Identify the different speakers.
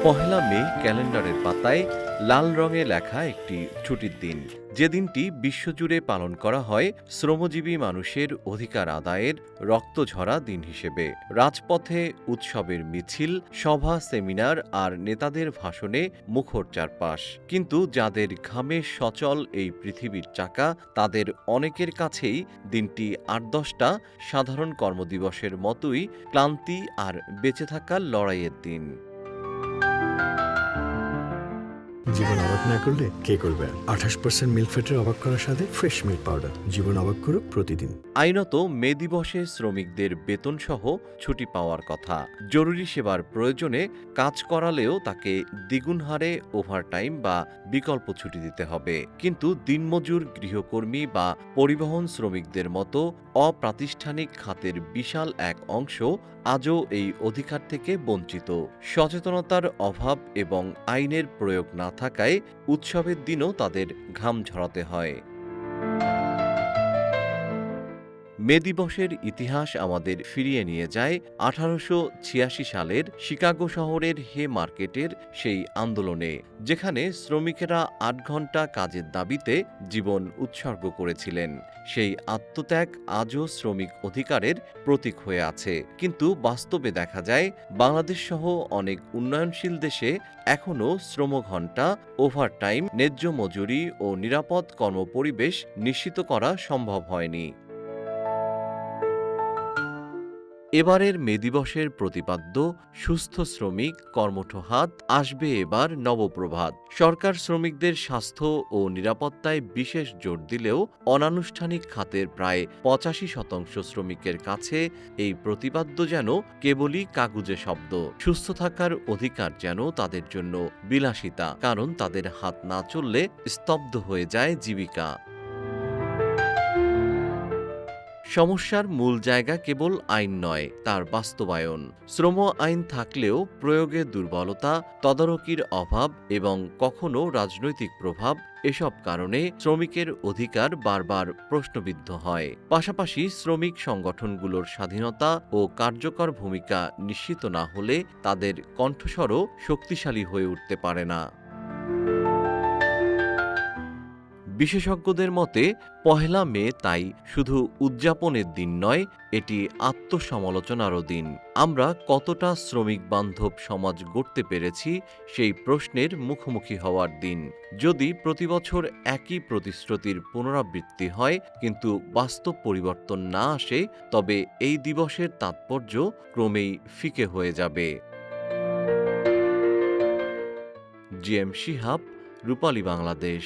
Speaker 1: পহেলা মে ক্যালেন্ডারের পাতায় লাল রঙে লেখা একটি ছুটির দিন। যে দিনটি বিশ্বজুড়ে পালন করা হয় শ্রমজীবী মানুষের অধিকার আদায়ের রক্তঝরা দিন হিসেবে। রাজপথে উৎসবের মিছিল, সভা, সেমিনার আর নেতাদের ভাষণে মুখর চারপাশ। কিন্তু যাদের ঘামে সচল এই পৃথিবীর চাকা, তাদের অনেকের কাছেই দিনটি ৮-১০টা সাধারণ কর্মদিবসের মতোই ক্লান্তি আর বেঁচে থাকার লড়াইয়ের দিন।
Speaker 2: জীবন অবাক না করলে কে করবে? ২৮% মিল্ক ফ্যাটের অবাক করার সাথে ফ্রেশ মিল্ক পাউডার। জীবন অবাক করুক প্রতিদিন।
Speaker 1: আইনত মে দিবসে শ্রমিকদের বেতনসহ ছুটি পাওয়ার কথা। জরুরি সেবার প্রয়োজনে কাজ করালেও তাকে দ্বিগুণ হারে ওভারটাইম বা বিকল্প ছুটি দিতে হবে। কিন্তু দিনমজুর, গৃহকর্মী বা পরিবহন শ্রমিকদের মতো অপ্রাতিষ্ঠানিক খাতের বিশাল এক অংশ আজও এই অধিকার থেকে বঞ্চিত। সচেতনতার অভাব এবং আইনের প্রয়োগ না থাকায় উৎসবের দিনও তাদের ঘাম ঝরাতে হয়। মে দিবসের ইতিহাস আমাদের ফিরিয়ে নিয়ে যায় ১৮৮৬ সালের শিকাগো শহরের হে মার্কেটের সেই আন্দোলনে, যেখানে শ্রমিকেরা ৮ ঘন্টা কাজের দাবিতে জীবন উৎসর্গ করেছিলেন। সেই আত্মত্যাগ আজও শ্রমিক অধিকারের প্রতীক হয়ে আছে। কিন্তু বাস্তবে দেখা যায় বাংলাদেশসহ অনেক উন্নয়নশীল দেশে এখনও শ্রমঘণ্টা, ওভারটাইম, ন্যায্য মজুরি ও নিরাপদ কর্মপরিবেশ নিশ্চিত করা সম্ভব হয়নি। এবারের মে দিবসের প্রতিপাদ্য সুস্থ শ্রমিক, কর্মঠ হাত, আসবে এবার নবপ্রভাত। সরকার শ্রমিকদের স্বাস্থ্য ও নিরাপত্তায় বিশেষ জোর দিলেও অনানুষ্ঠানিক খাতের প্রায় ৮৫% শ্রমিকের কাছে এই প্রতিপাদ্য যেন কেবলই কাগুজে শব্দ। সুস্থ থাকার অধিকার যেন তাদের জন্য বিলাসিতা, কারণ তাদের হাত না চললে স্তব্ধ হয়ে যায় জীবিকা। সমস্যার মূল জায়গা কেবল আইন নয়, তার বাস্তবায়ন। শ্রম আইন থাকলেও প্রয়োগে দুর্বলতা, তদারকির অভাব এবং কখনো রাজনৈতিক প্রভাব, এসব কারণে শ্রমিকের অধিকার বারবার প্রশ্নবিদ্ধ হয়। পাশাপাশি শ্রমিক সংগঠনগুলোর স্বাধীনতা ও কার্যকর ভূমিকা নিশ্চিত না হলে তাদের কণ্ঠস্বরও শক্তিশালী হয়ে উঠতে পারে না। বিশেষজ্ঞদের মতে পহেলা মে তাই শুধু উদযাপনের দিন নয়, এটি আত্মসমালোচনারও দিন। আমরা কতটা শ্রমিক বান্ধব সমাজ গড়তে পেরেছি সেই প্রশ্নের মুখোমুখি হওয়ার দিন। যদি প্রতিবছর একই প্রতিশ্রুতির পুনরাবৃত্তি হয় কিন্তু বাস্তব পরিবর্তন না আসে, তবে এই দিবসের তাৎপর্য ক্রমেই ফিকে হয়ে যাবে। জিএম শিহাব, রূপালী বাংলাদেশ।